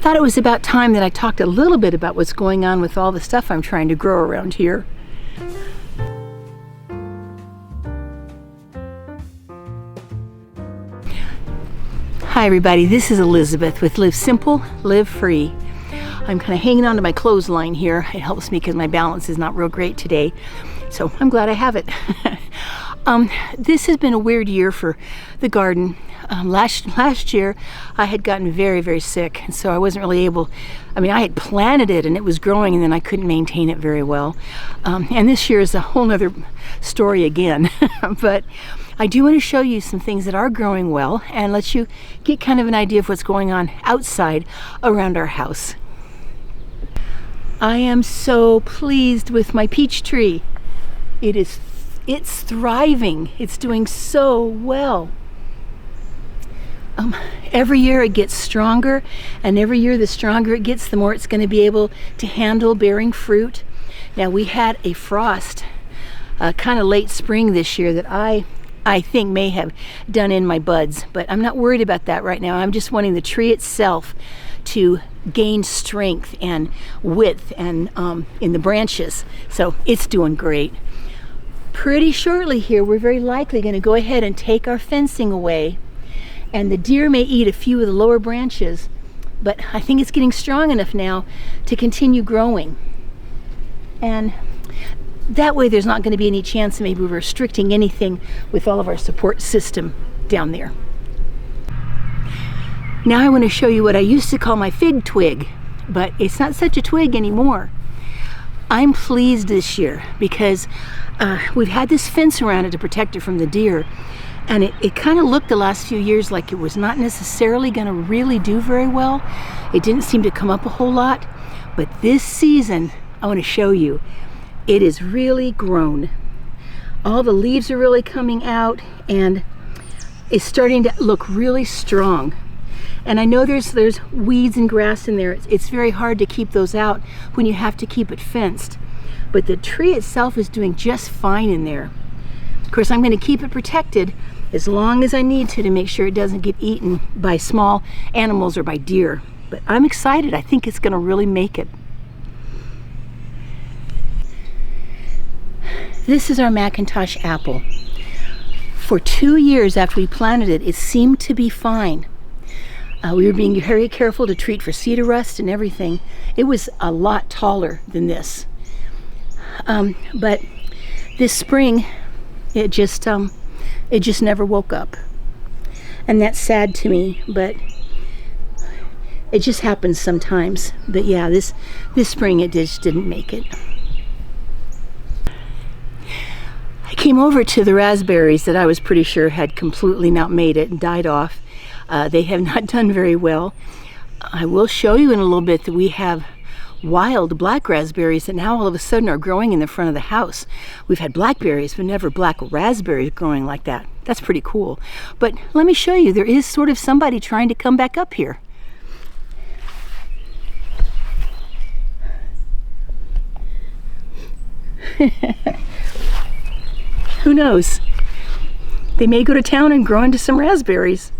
thought it was about time that I talked a little bit about what's going on with all the stuff I'm trying to grow around here. Hi everybody, this is Elizabeth with Live Simple, Live Free. I'm kind of hanging on to my clothesline here. It helps me because my balance is not real great today. So I'm glad I have it. This has been a weird year for the garden. Last year I had gotten very, very sick, and so I wasn't really able, I had planted it and it was growing, and then I couldn't maintain it very well. And this year is a whole nother story again. But I do want to show you some things that are growing well and let you get kind of an idea of what's going on outside around our house. I am so pleased with my peach tree. It's thriving. It's doing so well. Every year it gets stronger, and every year the stronger it gets, the more it's going to be able to handle bearing fruit. Now, we had a frost kind of late spring this year that I think may have done in my buds, but I'm not worried about that right now. I'm just wanting the tree itself to gain strength and width and in the branches. So it's doing great. Pretty shortly here, we're very likely going to go ahead and take our fencing away, and the deer may eat a few of the lower branches, but I think it's getting strong enough now to continue growing. And that way there's not going to be any chance of maybe restricting anything with all of our support system down there. Now I want to show you what I used to call my fig twig, but it's not such a twig anymore. I'm pleased this year because we've had this fence around it to protect it from the deer, and it kind of looked the last few years like it was not necessarily going to really do very well. It didn't seem to come up a whole lot, but this season I want to show you it is really grown. All the leaves are really coming out, and it's starting to look really strong. And I know there's weeds and grass in there. It's very hard to keep those out when you have to keep it fenced. But the tree itself is doing just fine in there. Of course, I'm going to keep it protected as long as I need to make sure it doesn't get eaten by small animals or by deer. But I'm excited. I think it's going to really make it. This is our Macintosh Apple. For 2 years after we planted it, it seemed to be fine. We were being very careful to treat for cedar rust and everything. It was a lot taller than this. But this spring, it just never woke up. And that's sad to me, but it just happens sometimes. But yeah, this spring it just didn't make it. I came over to the raspberries that I was pretty sure had completely not made it and died off. They have not done very well. I will show you in a little bit that we have wild black raspberries that now all of a sudden are growing in the front of the house. We've had blackberries, but never black raspberries growing like that. That's pretty cool. But let me show you, there is sort of somebody trying to come back up here. Who knows? They may go to town and grow into some raspberries.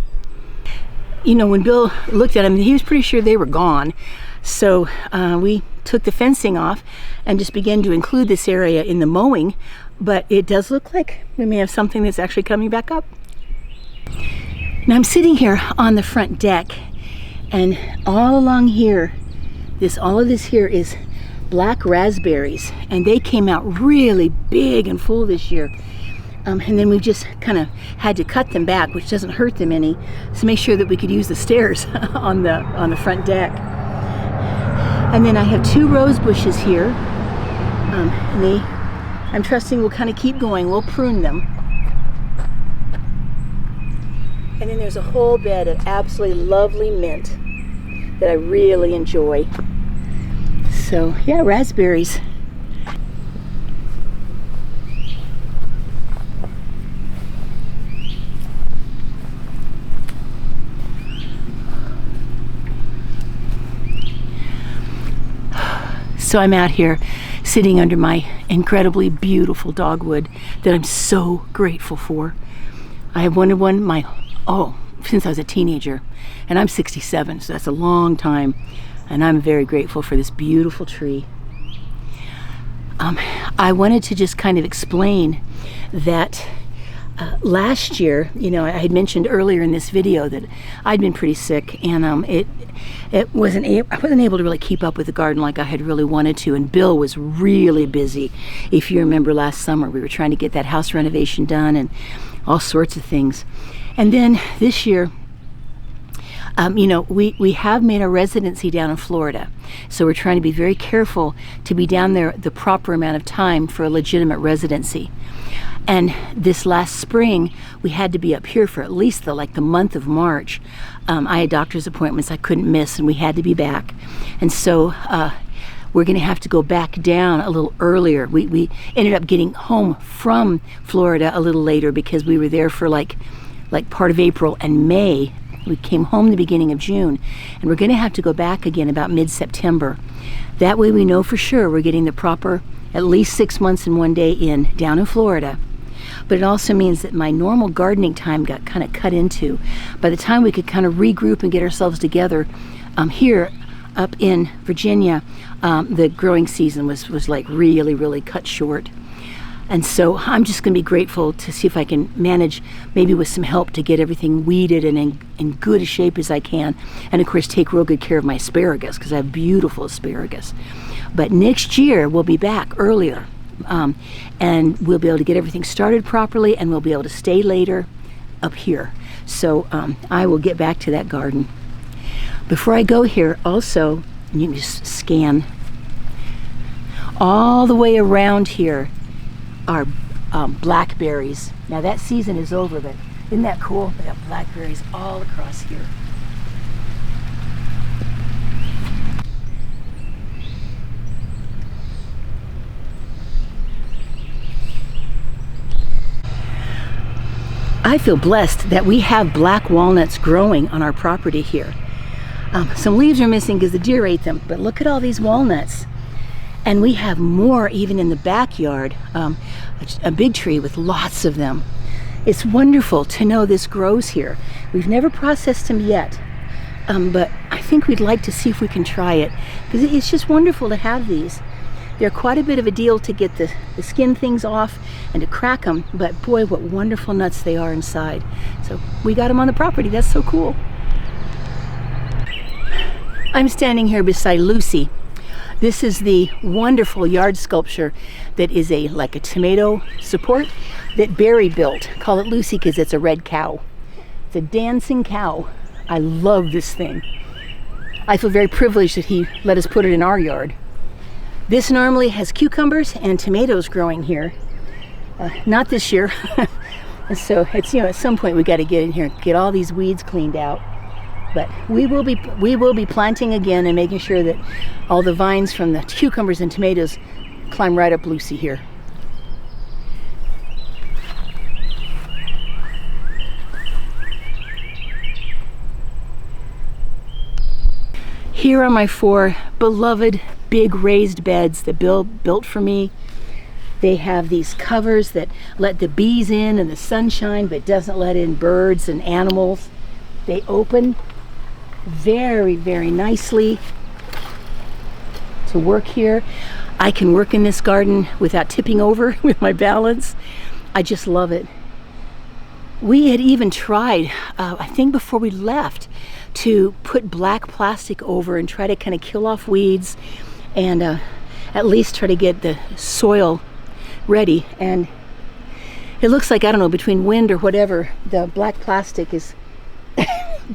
You know, when Bill looked at them, he was pretty sure they were gone. So we took the fencing off and just began to include this area in the mowing. But it does look like we may have something that's actually coming back up. Now I'm sitting here on the front deck, and all along here, all of this here is black raspberries, and they came out really big and full this year. And then we just kind of had to cut them back, which doesn't hurt them any, to make sure that we could use the stairs on the front deck. And then I have 2 rose bushes here. And I'm trusting will kind of keep going. We'll prune them. And then there's a whole bed of absolutely lovely mint that I really enjoy. So yeah, raspberries. So I'm out here sitting under my incredibly beautiful dogwood that I'm so grateful for. I have wanted one since I was a teenager, and I'm 67, so that's a long time, and I'm very grateful for this beautiful tree. I wanted to just kind of explain that last year, you know, I had mentioned earlier in this video that I'd been pretty sick, and I wasn't able to really keep up with the garden like I had really wanted to, and Bill was really busy. If you remember last summer, we were trying to get that house renovation done and all sorts of things. And then this year, you know, we have made a residency down in Florida, so we're trying to be very careful to be down there the proper amount of time for a legitimate residency. And this last spring, we had to be up here for at least the month of March. I had doctor's appointments I couldn't miss, and we had to be back. And so we're going to have to go back down a little earlier. We ended up getting home from Florida a little later because we were there for like part of April and May. We came home the beginning of June, and we're going to have to go back again about mid-September. That way we know for sure we're getting the proper at least 6 months and 1 day in down in Florida. But it also means that my normal gardening time got kind of cut into. By the time we could kind of regroup and get ourselves together here up in Virginia, the growing season was like really cut short. And so I'm just going to be grateful to see if I can manage, maybe with some help, to get everything weeded and in good a shape as I can. And of course take real good care of my asparagus, because I have beautiful asparagus. But next year we'll be back earlier, and we'll be able to get everything started properly, and we'll be able to stay later up here. So I will get back to that garden. Before I go here, also, you can just scan all the way around here are blackberries. Now that season is over, but isn't that cool? They have blackberries all across here. I feel blessed that we have black walnuts growing on our property here. Some leaves are missing because the deer ate them, but look at all these walnuts. And we have more even in the backyard, a big tree with lots of them. It's wonderful to know this grows here. We've never processed them yet, but I think we'd like to see if we can try it, because it's just wonderful to have these. They're quite a bit of a deal to get the skin things off and to crack them, but boy, what wonderful nuts they are inside. So we got them on the property. That's so cool. I'm standing here beside Lucy. This is the wonderful yard sculpture that is like a tomato support that Barry built. Call it Lucy because it's a red cow. It's a dancing cow. I love this thing. I feel very privileged that he let us put it in our yard. This normally has cucumbers and tomatoes growing here. Not this year. And so it's, you know, at some point we got to get in here and get all these weeds cleaned out. But we will be planting again and making sure that all the vines from the cucumbers and tomatoes climb right up Lucy here. Here are my 4 beloved big raised beds that Bill built for me. They have these covers that let the bees in and the sunshine, but doesn't let in birds and animals. They open very nicely to work here. I can work in this garden without tipping over with my balance. I just love it. We had even tried, I think before we left, to put black plastic over and try to kind of kill off weeds and at least try to get the soil ready. And it looks like, I don't know, between wind or whatever, the black plastic is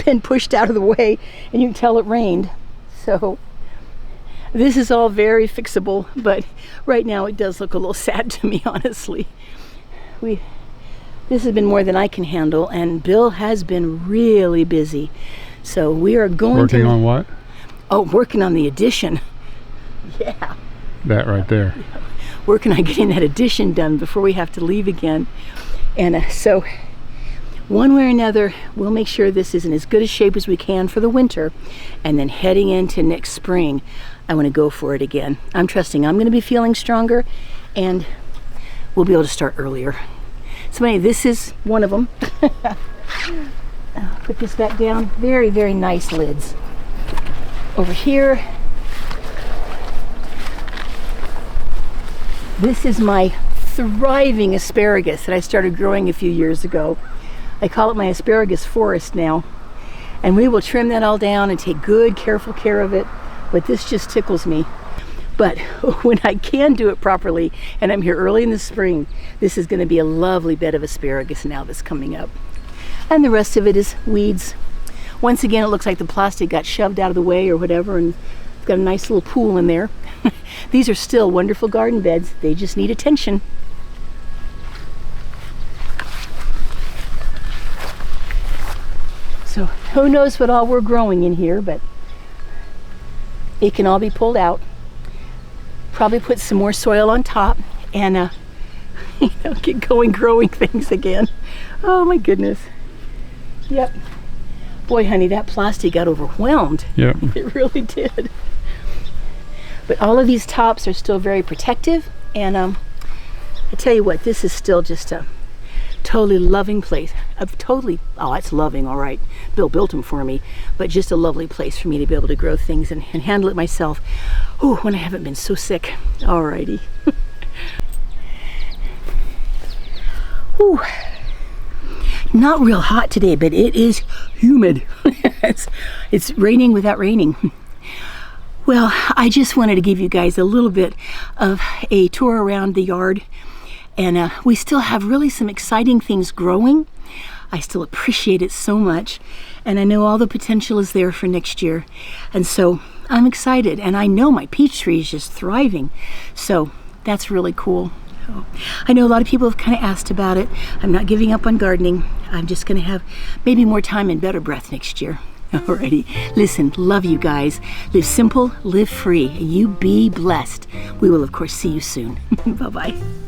been pushed out of the way, and you can tell it rained. So this is all very fixable, but right now it does look a little sad to me, honestly. This has been more than I can handle, and Bill has been really busy. So we are going working on what? Oh, working on the addition. Yeah. That right there. Working on getting that addition done before we have to leave again. And so one way or another, we'll make sure this is in as good a shape as we can for the winter, and then heading into next spring, I want to go for it again. I'm trusting I'm going to be feeling stronger, and we'll be able to start earlier. So anyway, this is one of them. Put this back down. Very, very nice lids. Over here, this is my thriving asparagus that I started growing a few years ago. I call it my asparagus forest now. And we will trim that all down and take good, careful care of it. But this just tickles me. But when I can do it properly, and I'm here early in the spring, this is going to be a lovely bed of asparagus now that's coming up. And the rest of it is weeds. Once again, it looks like the plastic got shoved out of the way or whatever, and it's got a nice little pool in there. These are still wonderful garden beds. They just need attention. So who knows what all we're growing in here, but it can all be pulled out. Probably put some more soil on top and get going growing things again. Oh my goodness. Yep. Boy, honey, that plastic got overwhelmed. Yep. It really did. But all of these tops are still very protective, and I tell you what, this is still just a totally loving place. Oh, it's loving, all right. Bill built them for me, but just a lovely place for me to be able to grow things and handle it myself. Oh, when I haven't been so sick. Alrighty. Ooh. Not real hot today, but it is humid. It's raining without raining. Well, I just wanted to give you guys a little bit of a tour around the yard. And we still have really some exciting things growing. I still appreciate it so much. And I know all the potential is there for next year. And so I'm excited. And I know my peach tree is just thriving. So that's really cool. I know a lot of people have kind of asked about it. I'm not giving up on gardening. I'm just going to have maybe more time and better breath next year. Alrighty. Listen, love you guys. Live simple, live free. You be blessed. We will, of course, see you soon. Bye-bye.